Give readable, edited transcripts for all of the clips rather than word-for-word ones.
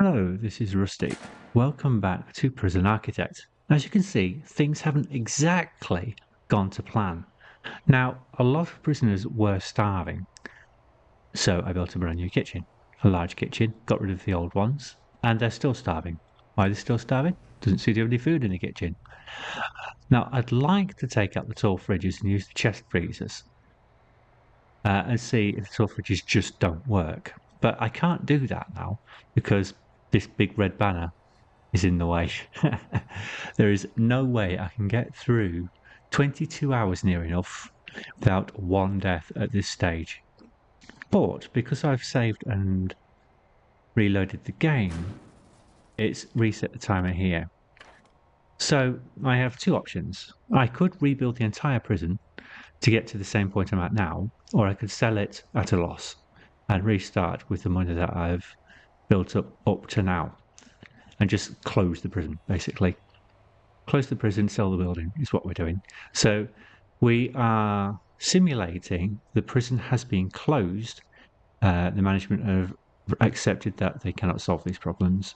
Hello, this is Rusty. Welcome back to Prison Architect. As you can see, things haven't exactly gone to plan. Now, a lot of prisoners were starving, so I built a brand new kitchen. A large kitchen, got rid of the old ones, and they're still starving. Why are they still starving? Doesn't seem to have any food in the kitchen. Now, I'd like to take out the tall fridges and use the chest freezers and see if the tall fridges just don't work. But I can't do that now because this big red banner is in the way. There is no way I can get through 22 hours near enough without one death at this stage. But because I've saved and reloaded the game, it's reset the timer here. So I have two options. I could rebuild the entire prison to get to the same point I'm at now, or I could sell it at a loss and restart with the money that I've built up to now and just close the prison, basically. Close the prison, sell the building is what we're doing. So we are simulating the prison has been closed. The management have accepted that they cannot solve these problems.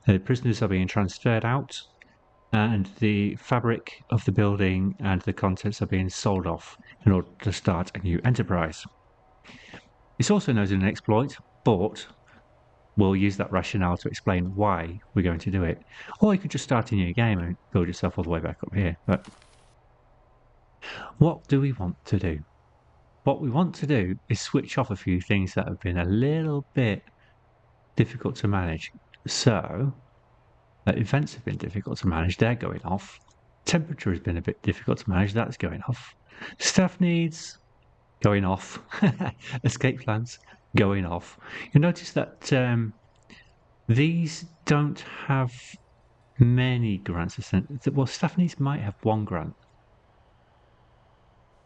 The prisoners are being transferred out, and the fabric of the building and the contents are being sold off in order to start a new enterprise. It's also known as an exploit, but we'll use that rationale to explain why we're going to do it. Or you could just start a new game and build yourself all the way back up here. But what do we want to do? What we want to do is switch off a few things that have been a little bit difficult to manage. So, events have been difficult to manage, they're going off. Temperature has been a bit difficult to manage, that's going off. Staff needs, going off. Escape plans, going off. You'll notice that these don't have many grants. Well, staff needs might have one grant.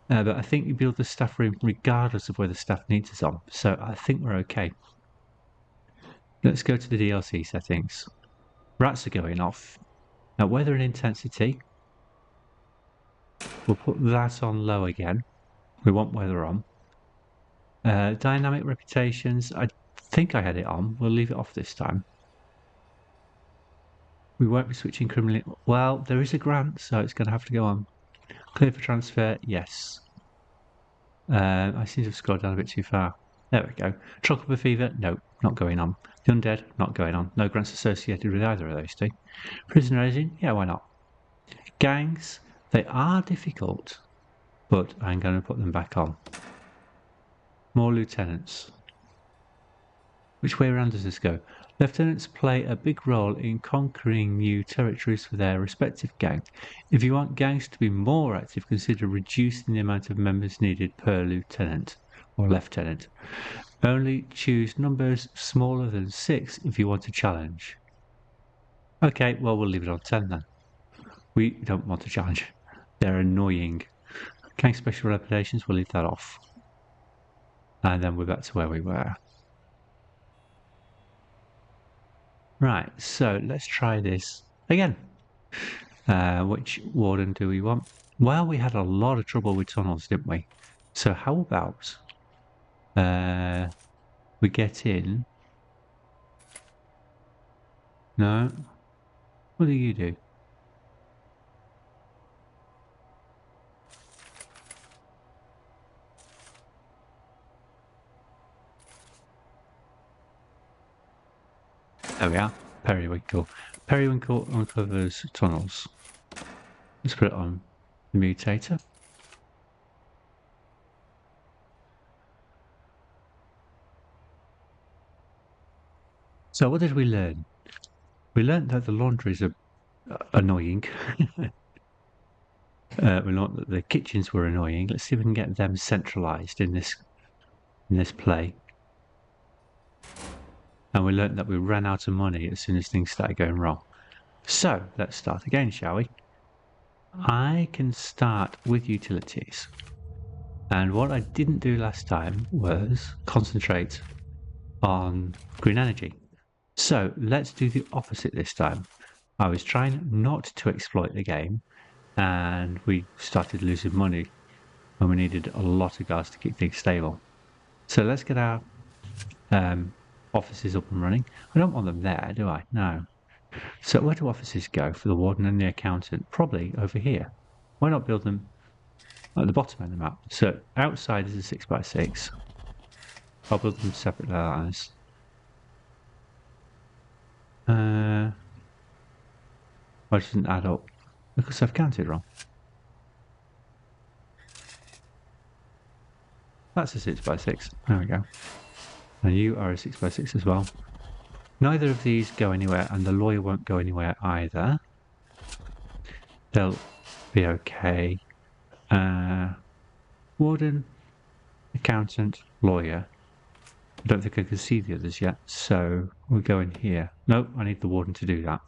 But I think you build the staff room regardless of where the staff needs is on. So I think we're okay. Let's go to the DLC settings. Rats are going off. Now weather and intensity. We'll put that on low again. We want weather on. Dynamic reputations. I think I had it on. We'll leave it off this time. We won't be switching criminally. Well, there is a grant, so it's going to have to go on. Clear for transfer, yes. I seem to have scrolled down a bit too far. There we go. Tropical fever, no, not going on. The undead, not going on. No grants associated with either of those two. Prison raising, yeah, why not? Gangs, they are difficult, but I'm going to put them back on. More lieutenants. Which way around does this go? Lieutenants play a big role in conquering new territories for their respective gang. If you want gangs to be more active, consider reducing the amount of members needed per lieutenant or lieutenant. Only choose numbers smaller than 6 if you want a challenge. Okay, well, we'll leave it on 10 then. We don't want a challenge. They're annoying. Gang special reputations, we'll leave that off. And then we're back to where we were. Right, so let's try this again. Which warden do we want? Well, we had a lot of trouble with tunnels, didn't we? So how about we get in? No? What do you do? There we are. Periwinkle. Periwinkle uncovers tunnels. Let's put it on the mutator. So what did we learn? We learned that the laundries are annoying. We learned that the kitchens were annoying. Let's see if we can get them centralized in this play. And we learned that we ran out of money as soon as things started going wrong. So let's start again, shall we? I can start with utilities. And what I didn't do last time was concentrate on green energy. So let's do the opposite this time. I was trying not to exploit the game, and we started losing money when we needed a lot of guards to keep things stable. So let's get our offices up and running. I don't want them there, do I? No. So where do offices go for the warden and the accountant? Probably over here. Why not build them at the bottom of the map? So outside is a 6x6. I'll build them separate lines. Why doesn't add up? Because I've counted wrong. That's a 6x6. There we go. And you are a 6x6 as well. Neither of these go anywhere, and the lawyer won't go anywhere either. They'll be okay. Warden, accountant, lawyer. I don't think I can see the others yet, so we'll go in here. No, I need the warden to do that.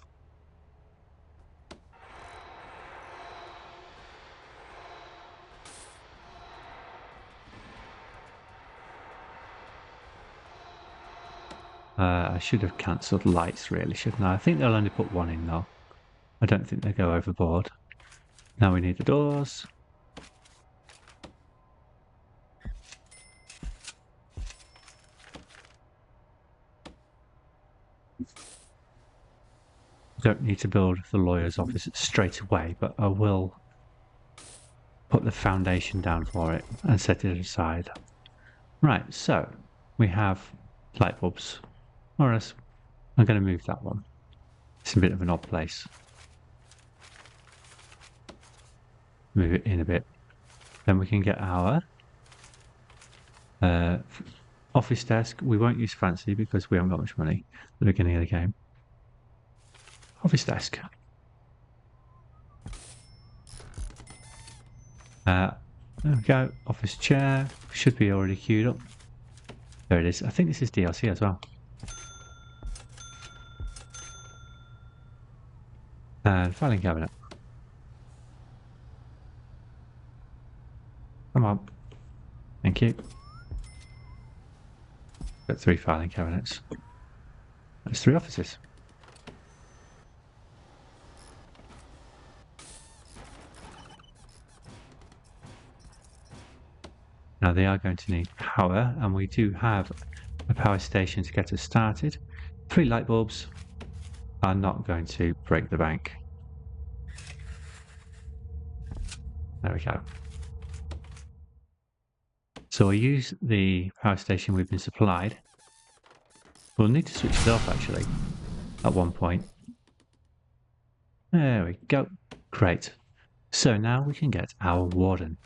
I should have cancelled lights really, shouldn't I? I think they'll only put one in though. I don't think they go overboard. Now we need the doors. Don't need to build the lawyer's office straight away, but I will put the foundation down for it and set it aside. Right, so we have light bulbs. Or else I'm going to move that one. It's a bit of an odd place. Move it in a bit. Then we can get our office desk. We won't use fancy because we haven't got much money at the beginning of the game. Office desk. There we go. Office chair. Should be already queued up. There it is. I think this is DLC as well. And filing cabinet. Come on. Thank you. Got 3 filing cabinets. That's 3 offices. Now they are going to need power, and we do have a power station to get us started. 3 light bulbs are not going to break the bank. There we go. So we'll use the power station we've been supplied. We'll need to switch it off actually at one point. There we go. Great. So now we can get our warden.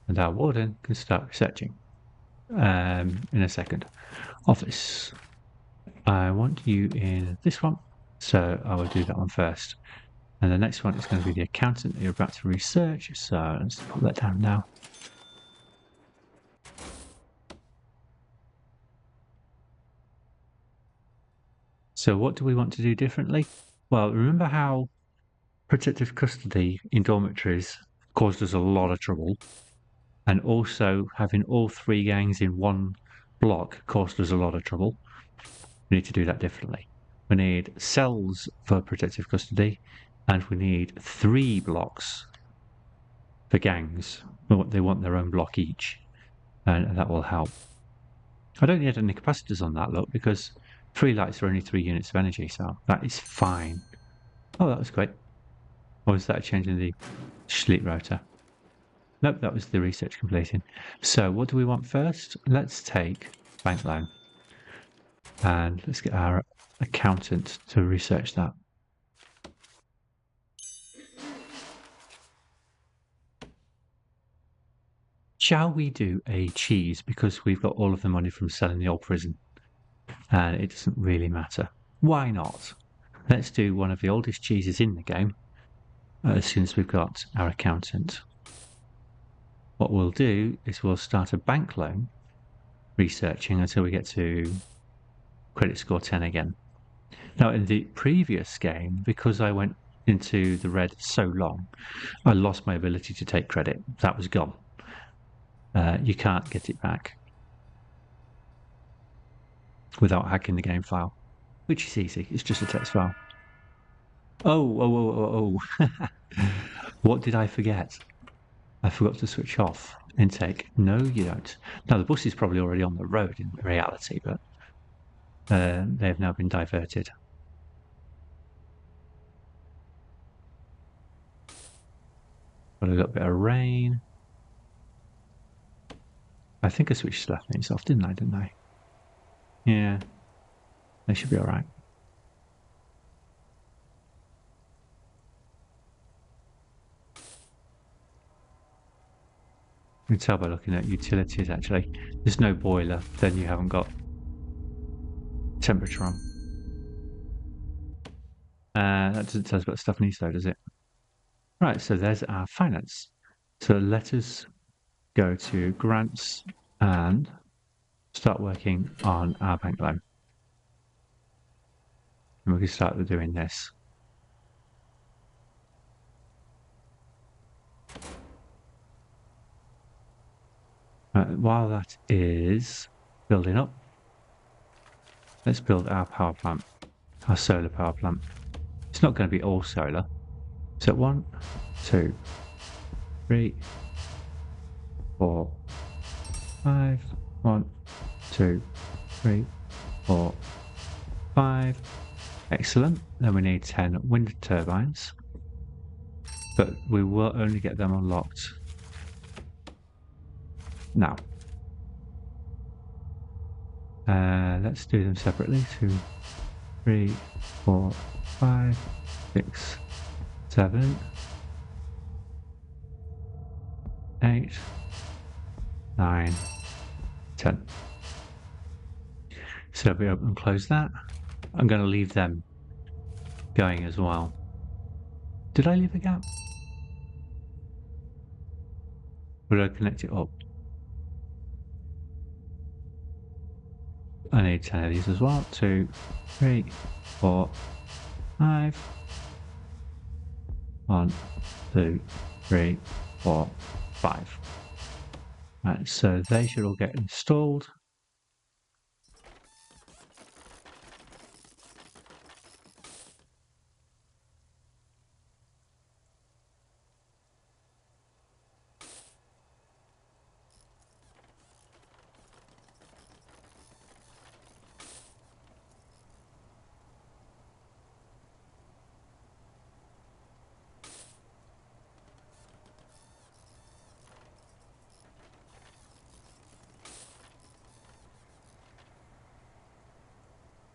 And our warden can start researching in a second. Office. I want you in this one, so I will do that one first. And the next one is going to be the accountant that you're about to research, so let's put that down now. So what do we want to do differently? Well, remember how protective custody in dormitories caused us a lot of trouble? And also having all 3 gangs in one block caused us a lot of trouble. We need to do that differently. We need cells for protective custody, and we need 3 blocks for gangs. They want their own block each, and that will help. I don't need any capacitors on that, look, because 3 lights are only 3 units of energy, so that is fine. Oh, that was great. Or was that a change in the sleep rotor? Nope, that was the research completing. So what do we want first? Let's take bank loan. And let's get our accountant to research that. Shall we do a cheese because we've got all of the money from selling the old prison? And it doesn't really matter. Why not? Let's do one of the oldest cheeses in the game as soon as we've got our accountant. What we'll do is we'll start a bank loan researching until we get to credit score 10 again. Now in the previous game, because I went into the red so long, I lost my ability to take credit. That was gone. You can't get it back without hacking the game file, which is easy. It's just a text file. Oh. What did I forget? I forgot to switch off intake. No, you don't. Now, the bus is probably already on the road in reality, but they have now been diverted. Got a little bit of rain. I think I switched left lanes off, didn't I? Yeah. They should be alright. You can tell by looking at utilities, actually. There's no boiler, then you haven't got temperature on. That doesn't tell us what stuff needs though, does it? Right, so there's our finance. So let us go to grants and start working on our bank loan. And we can start doing this. Right, while that is building up, let's build our power plant, our solar power plant. It's not going to be all solar. So 1, 2, 3, 4, 5. 1, 2, 3, 4, 5. Excellent. Then we need 10 wind turbines, but we will only get them unlocked now. Let's do them separately. 2, 3, 4, 5, 6, 7, 8, 9, 10. So we open and close that. I'm going to leave them going as well. Did I leave a gap? Or did I connect it up? I need 10 of these as well. 2, 3, 4, 5. 1, 2, 3, 4, 5. Right, so they should all get installed.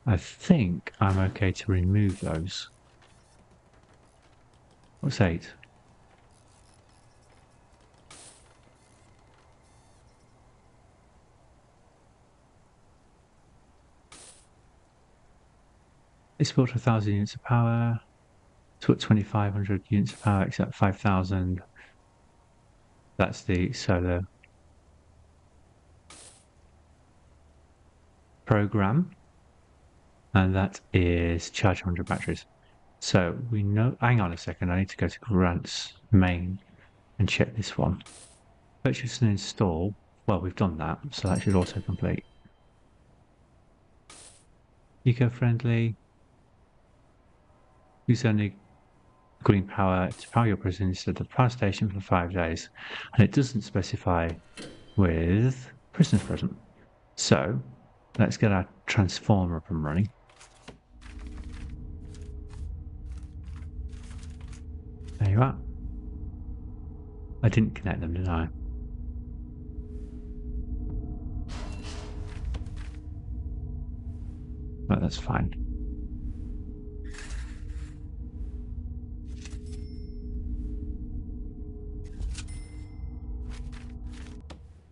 I think I'm okay to remove those. What's 8? It's built 1,000 units of power. It's got 2,500 units of power, except 5,000. That's the solar program. And that is charge 100 batteries. So we know, hang on a second, I need to go to grants main and check this one. Purchase and install, well, we've done that, so that should auto complete. Eco-friendly, use only green power to power your prison instead of the power station for 5 days. And it doesn't specify with prisoners present. So let's get our transformer up and running. There you are. I didn't connect them, did I? But that's fine.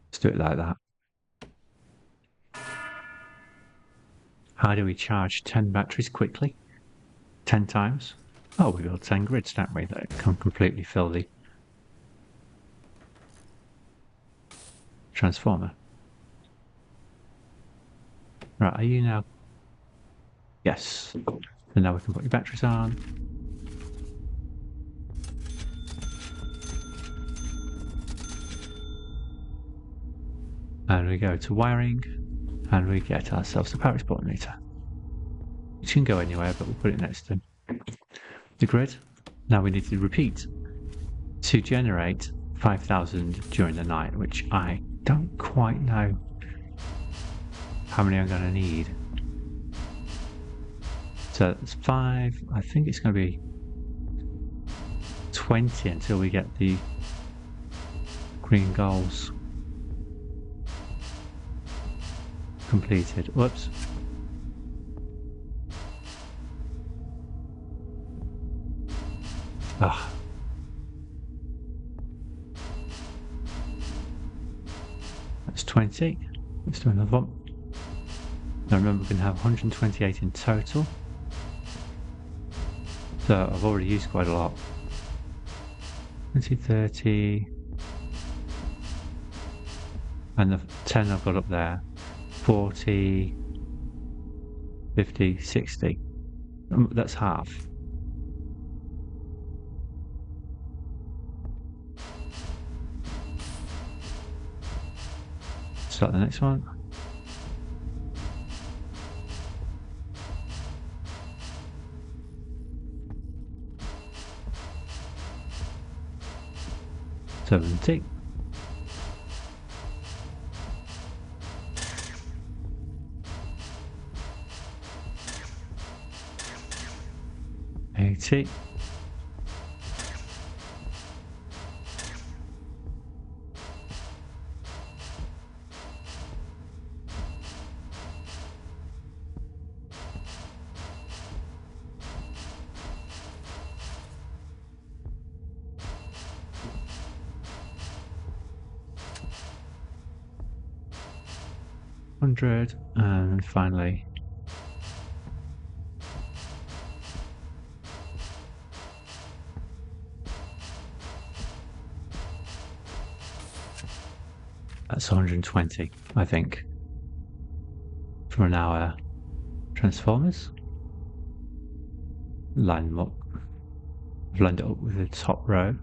Let's do it like that. How do we charge 10 batteries quickly? 10 times? Oh, we built 10 grids, don't we? That can completely fill the transformer. Right, are you now? Yes. And now we can put your batteries on. And we go to wiring, and we get ourselves a power export meter. Which can go anywhere, but we'll put it next to the grid. Now we need to repeat to generate 5,000 during the night, which I don't quite know how many I'm going to need. So it's 5. I think it's going to be 20 until we get the green goals completed. Whoops. Ah. That's 20. Let's do another one. Now remember, we're going to have 128 in total. So I've already used quite a lot. 20, 30. And the 10 I've got up there. 40, 50, 60. That's half. Start the next one. $70. $80. $100, and finally that's 120, I think, for an hour. Transformers. Line them up. I've lined it up with the top row.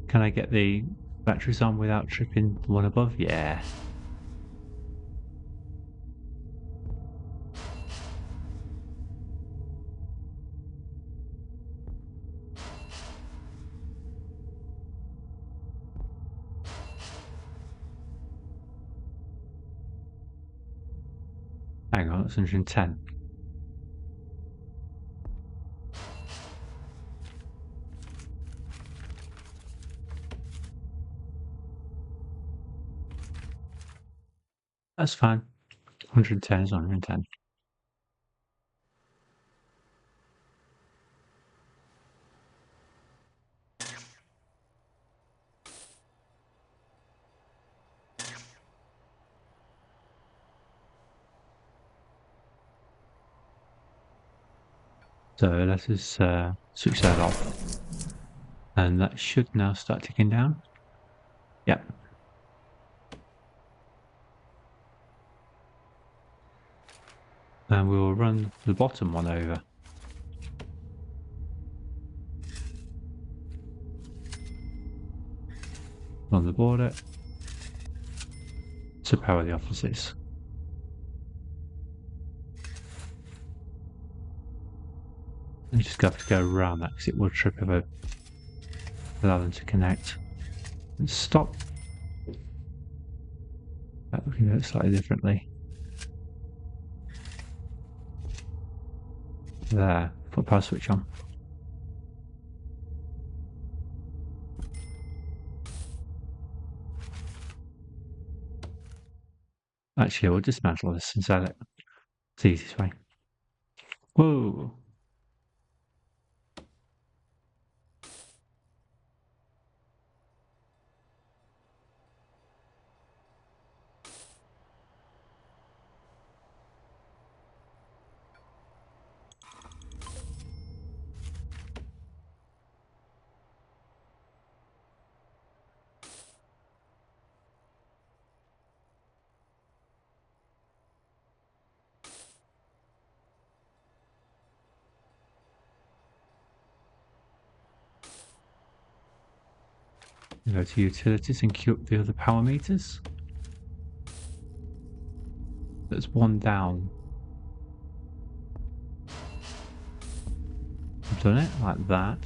Can I get the batteries on without tripping the one above? Yeah. Hang on, that's 110. That's fine. 110 is 110. So let us switch that off. And that should now start ticking down. Yep. And we will run the bottom one over. On the border to power the offices. You just have to go around that because it will trip if I allow them to connect. And stop. Looking at it slightly differently. There, put power switch on. Actually, we'll dismantle this and sell it. It's the easiest way. Whoa! Go to utilities and queue up the other power meters. There's one down. I've done it like that.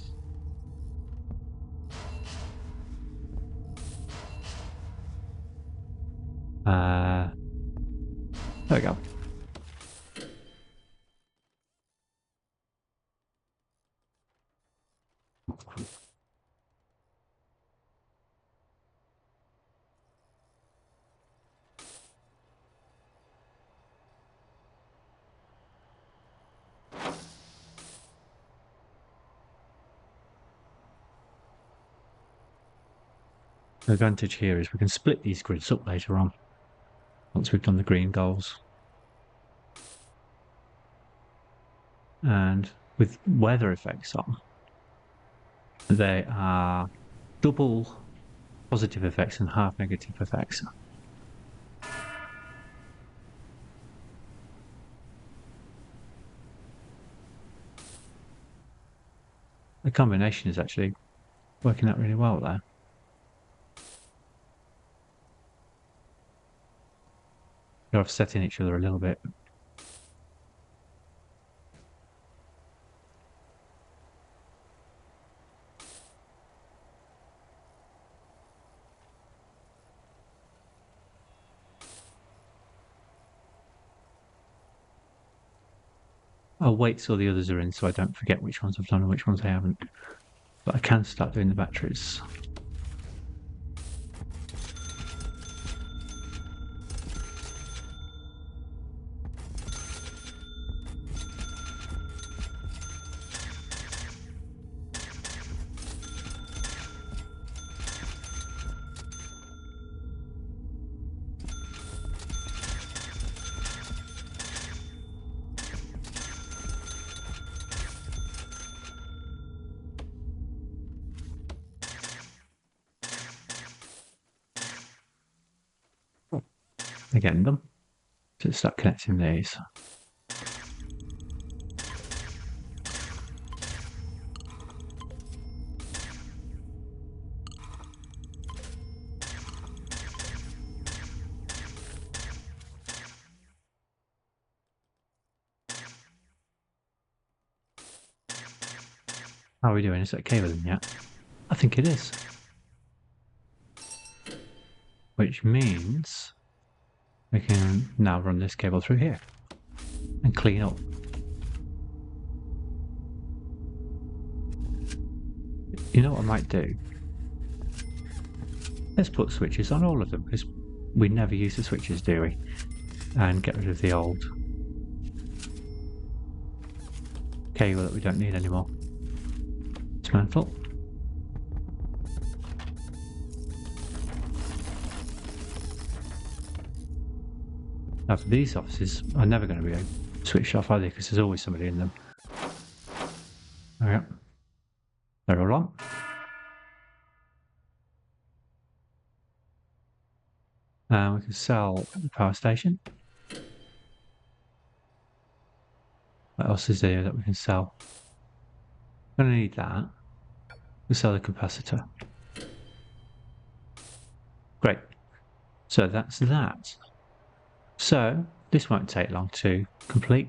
There we go. The advantage here is we can split these grids up later on, once we've done the green goals. And with weather effects on, they are double positive effects and half negative effects. The combination is actually working out really well there. They're offsetting each other a little bit. I'll wait till the others are in so I don't forget which ones I've done and which ones I haven't. But I can start doing the batteries. Again, them. So start connecting these. How are we doing? Is that cabling yet? I think it is. Which means we can now run this cable through here and clean up. You know what I might do? Let's put switches on all of them, because we never use the switches, do we? And get rid of the old cable that we don't need anymore. Dismantle. Now for these offices are never going to be switched off, are they? Because there's always somebody in them. Alright. They're all on. And we can sell the power station. What else is there that we can sell? I'm going to need that. We'll sell the capacitor. Great. So that's that. So this won't take long to complete.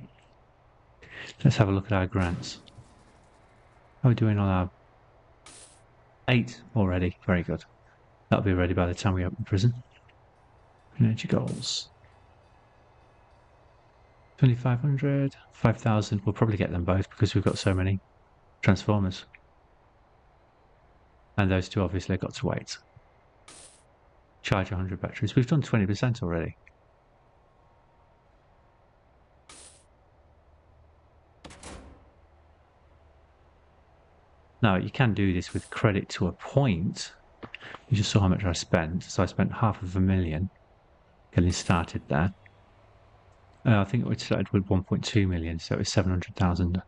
Let's have a look at our grants. How are we doing on our 8 already? Very good. That'll be ready by the time we open prison. Energy goals. 2,500, 5,000. We'll probably get them both because we've got so many transformers. And those two obviously got to wait. Charge 100 batteries. We've done 20% already. Now, you can do this with credit to a point. You just saw how much I spent. So I spent $500,000 getting started there. I think we started with 1.2 million, so it was 700,000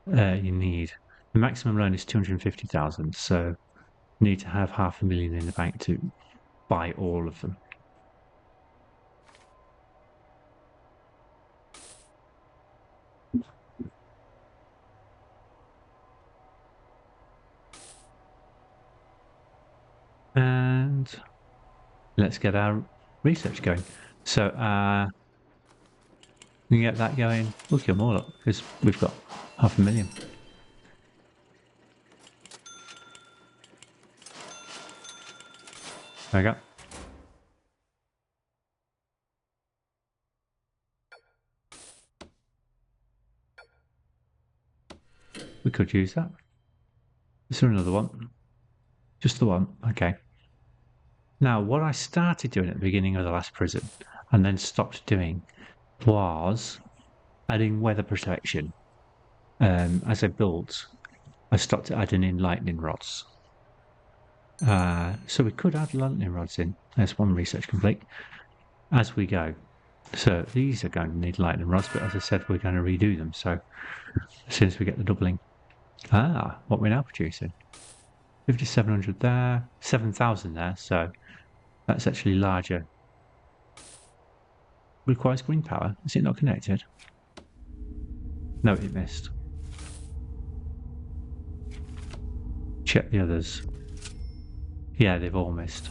you need. The maximum loan is 250,000, so you need to have $500,000 in the bank to buy all of them. And let's get our research going. So we can get that going. We'll kill more up because we've got $500,000. There we go. We could use that. Is there another one? Just the one. Okay. Now, what I started doing at the beginning of the last prison and then stopped doing was adding weather protection. As I built, I stopped adding in lightning rods. So we could add lightning rods in. There's one research complete. As we go. So these are going to need lightning rods, but as I said, we're going to redo them. So as soon as we get the doubling. What we're now producing. 5,700 there, 7,000 there, so that's actually larger. Requires green power. Is it not connected? No, it missed. Check the others. Yeah, they've all missed.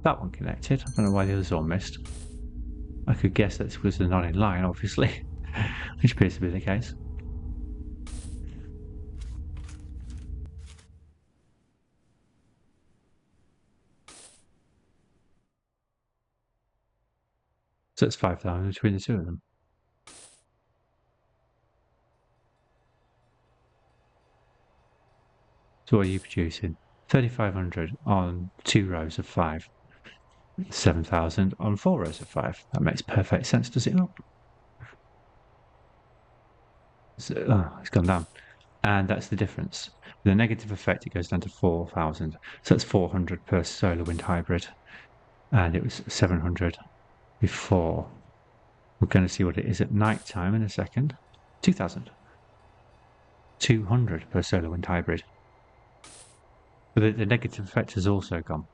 That one connected. I don't know why the others all missed. I could guess that's because they're not in line, obviously, which appears to be the case. So it's 5,000 between the two of them. So what are you producing? 3,500 on 2 rows of 5. 7,000 on 4 rows of 5. That makes perfect sense, does it not? So, it's gone down. And that's the difference. The negative effect, it goes down to 4,000. So that's 400 per solar wind hybrid. And it was 700 before. We're going to see what it is at night time in a second. 2,000. 200 per solar wind hybrid. But the negative effect has also gone.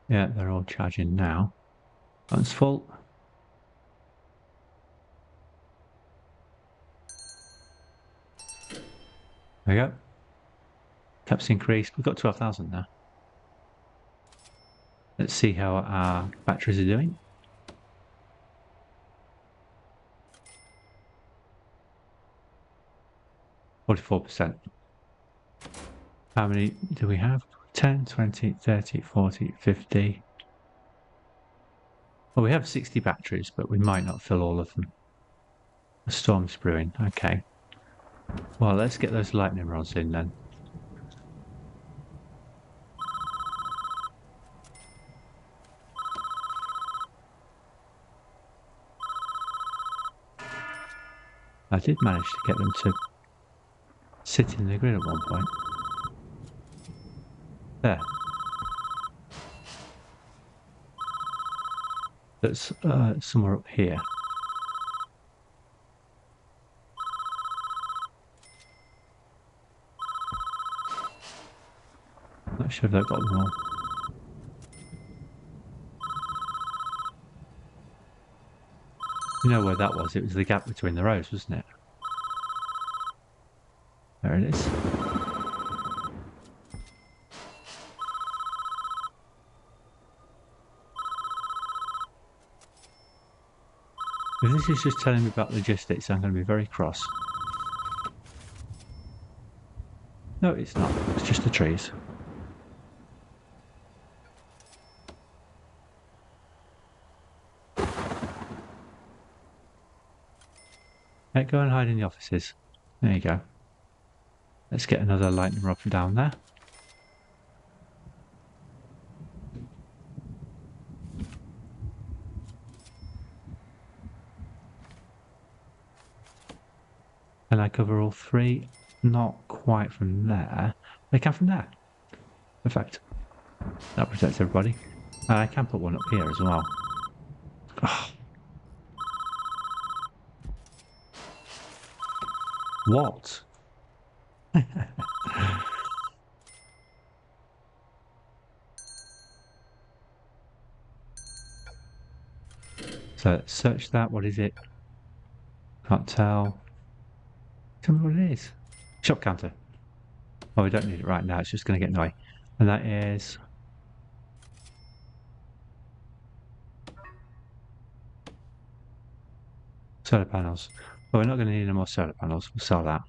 Yeah, they're all charging now. That's full. There you go. Caps increased. We've got 12,000 now. Let's see how our batteries are doing. %. How many do we have? 10, 20, 30, 40, 50. Well, we have 60 batteries, but we might not fill all of them. A storm's brewing. Okay. Well, let's get those lightning rods in then. I did manage to get them to sit in the grid at one point. There. That's somewhere up here. Not sure if they've got them all. You know where that was? It was the gap between the rows, wasn't it? There it is. If this is just telling me about logistics, I'm going to be very cross. No, it's not. It's just the trees. Right, go and hide in the offices. There you go. Let's get another lightning rod from down there. Can I cover all 3? Not quite from there. I can from there. Perfect. That protects everybody. And I can put one up here as well. Oh. What? So let's search that. What is it? Can't tell. Tell me what it is. Shop counter. Oh, we don't need it right now. It's just going to get in the way. And that is... solar panels. Well, we're not going to need any more solar panels. We'll sell that.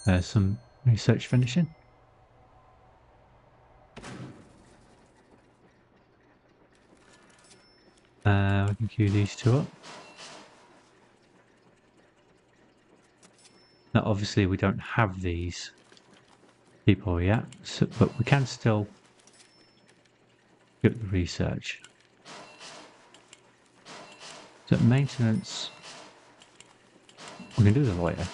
There's some research finishing. We can queue these two up. Now, obviously, we don't have these people yet, so, but we can still get the research. So, maintenance, we can do the lawyer.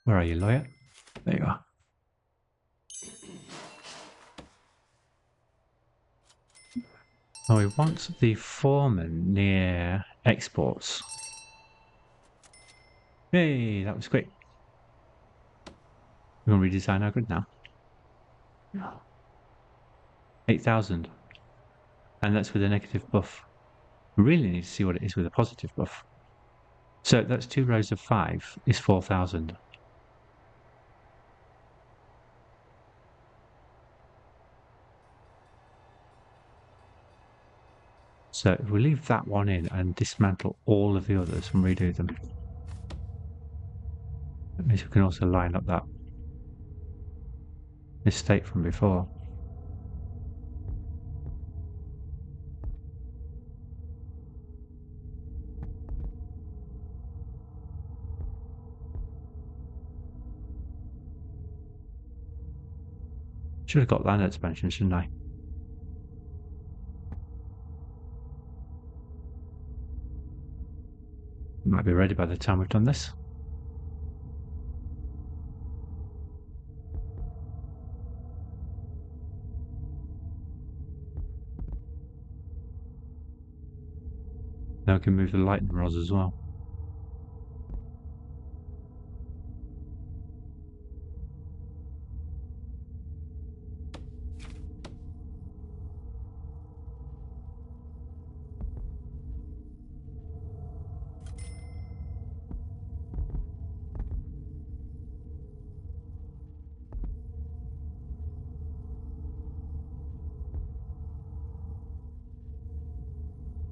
Where are you, lawyer? There you are. Oh, we want the foreman near exports. Hey, that was quick. We're going to redesign our grid now. 8,000. And that's with a negative buff. We really need to see what it is with a positive buff. So that's 2 rows of 5 is 4,000. So if we leave that one in and dismantle all of the others and redo them, that means we can also line up that estate from before. Should have got land expansion, shouldn't I? Might be ready by the time we've done this. Now we can move the lightning rods as well.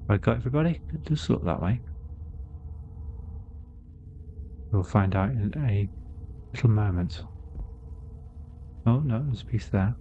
I got everybody? It does look that way. We'll find out in a little moment. Oh no, there's a piece there.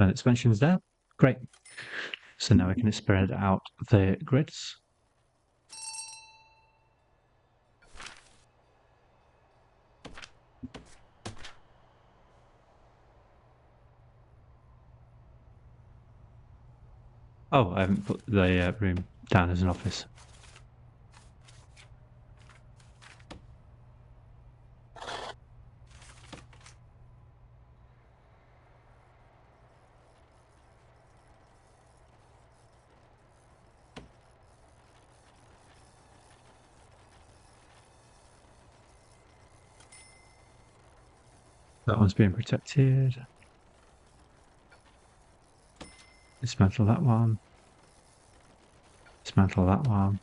And expansion's there. Great. So now we can spread out the grids. Oh, I haven't put the room down as an office. That one's being protected. Dismantle that one. Dismantle that one.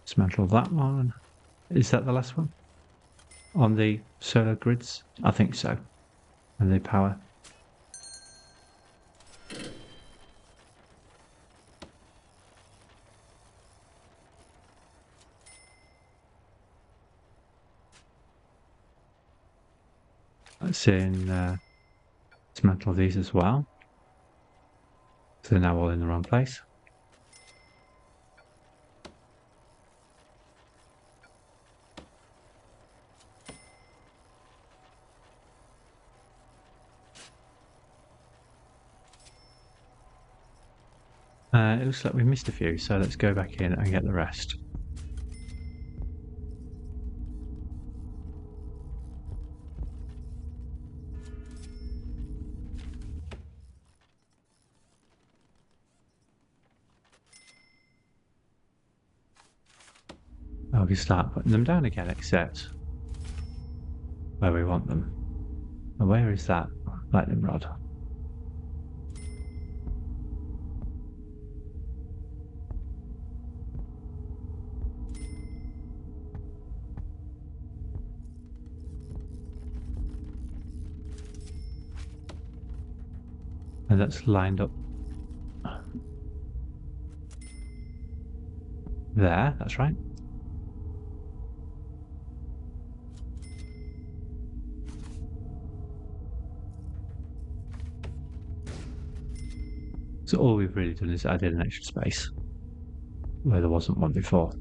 Dismantle that one. Is that the last one? On the solar grids? I think so. And the power. That's in dismantle these as well. So they're now all in the wrong place. It looks like we missed a few, so let's go back in and get the rest. we can start putting them down again, except where we want them. And where is that lightning rod? And that's lined up there, that's right. So all we've really done is added an extra space where there wasn't one before.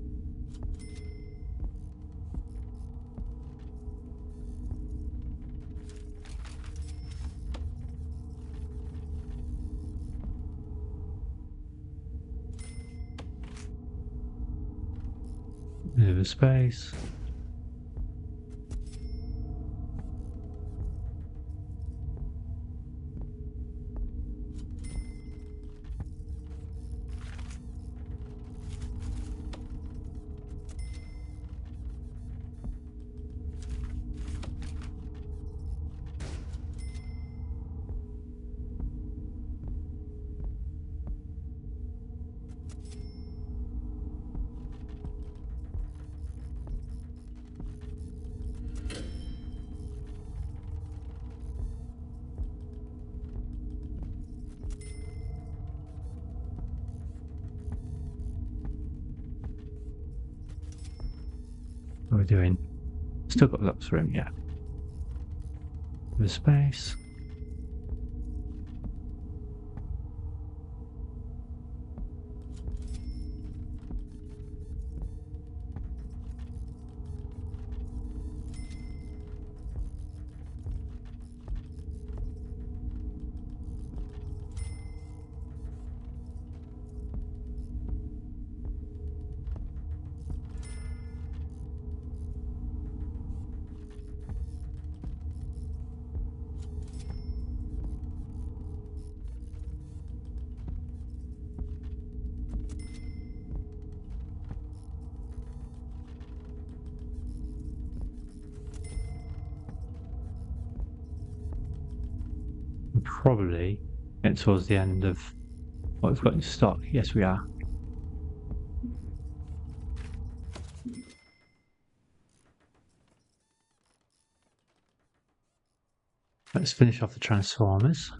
Move the space. What are we doing? Still got lots of room, yeah. The space. Probably get towards the end of what we've got in stock. Yes, we are. Let's finish off the transformers.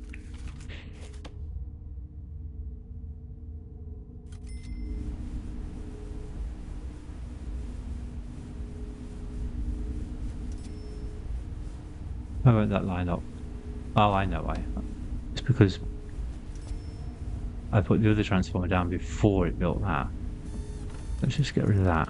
Why won't that line up? Oh, I know why. It's because I put the other transformer down before it built that. Let's just get rid of that.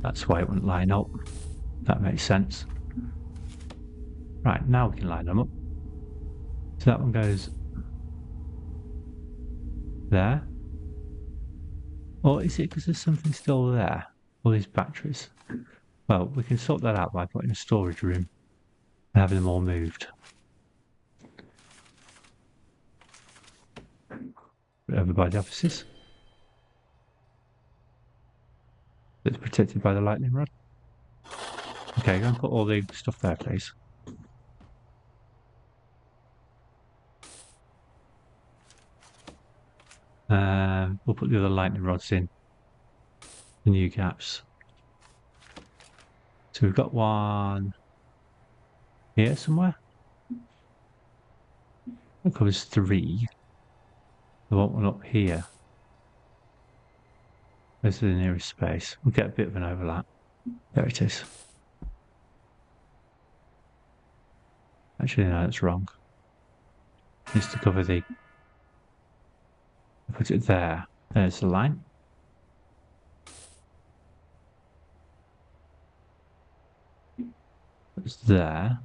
That's why it wouldn't line up. That makes sense. Right, now we can line them up. So that one goes there. Or is it because there's something still there? All these batteries. Well, we can sort that out by putting a storage room and having them all moved. Over by the offices. It's protected by the lightning rod. Okay, go and put all the stuff there, please. We'll put the other lightning rods in the new gaps. So we've got one here somewhere. That covers 3. I want one up here. This is the nearest space. We'll get a bit of an overlap. There it is. Actually, no, that's wrong. It needs to cover the... I'll put it there. There's the line. It's there.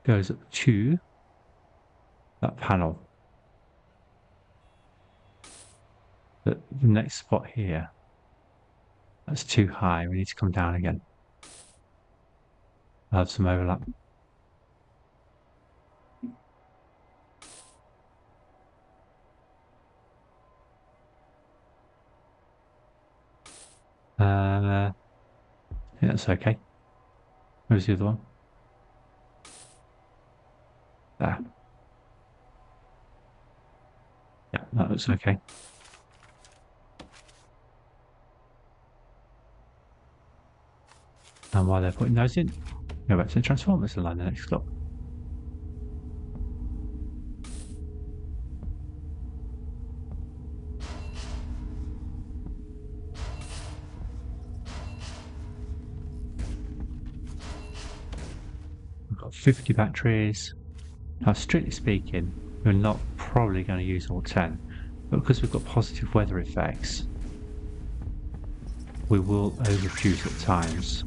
Goes up to that panel. The next spot here. That's too high. We need to come down again. I'll have some overlap. Yeah, that's okay. Where's the other one? There. Yeah, that looks okay. And while they're putting those in, go back to the Transformers and line the next stop. We've got 50 batteries. Now, strictly speaking, we're not probably going to use all 10, but because we've got positive weather effects, we will overproduce at times.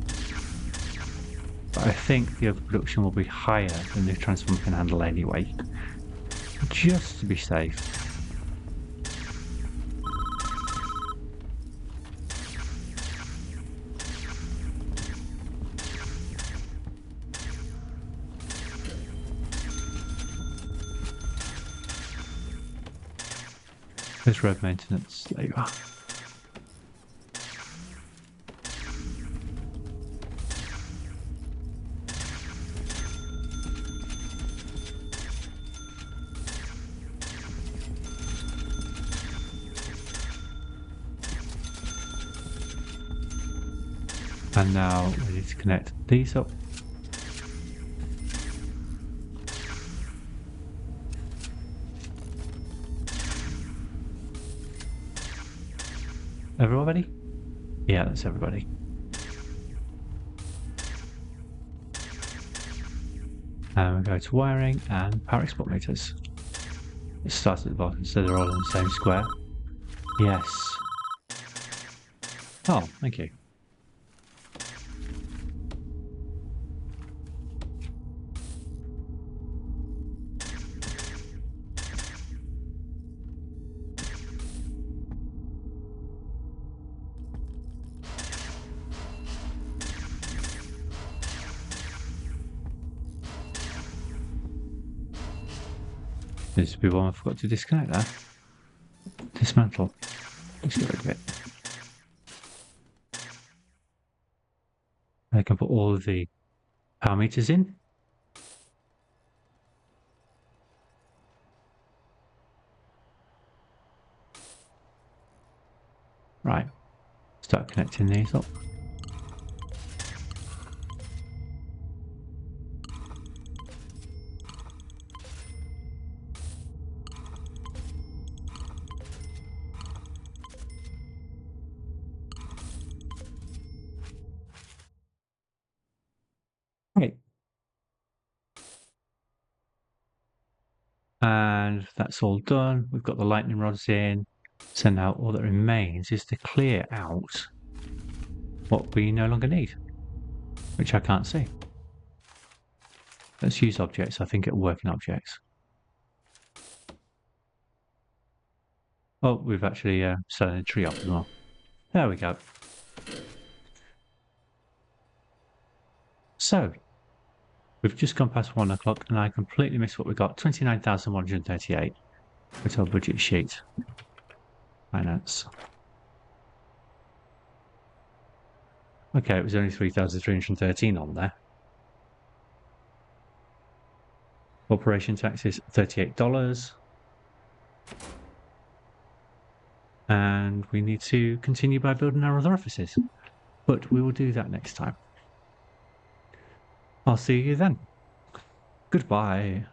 But I think the overproduction will be higher than the Transformer can handle anyway, just to be safe. There's road maintenance. There you are. And now we need to connect these up. Everybody? Yeah, that's everybody. And we go to wiring and power export meters. It starts at the bottom, so they're all in the same square. Yes. Oh, thank you. This would be one I forgot to disconnect there. Dismantle. Let's get rid of it. I can put all of the power meters in. Right. Start connecting these up. Right. And that's all done. We've got the lightning rods in. So now all that remains is to clear out what we no longer need, which I can't see. Let's use objects. I think it'll work in objects. Oh, we've actually set a tree up as well. There we go. So, we've just gone past 1 o'clock and I completely missed what we got. 29,138. It's our budget sheet. Finance. Okay, it was only 3,313 on there. Corporation taxes, $38. And we need to continue by building our other offices. But we will do that next time. I'll see you then. Goodbye.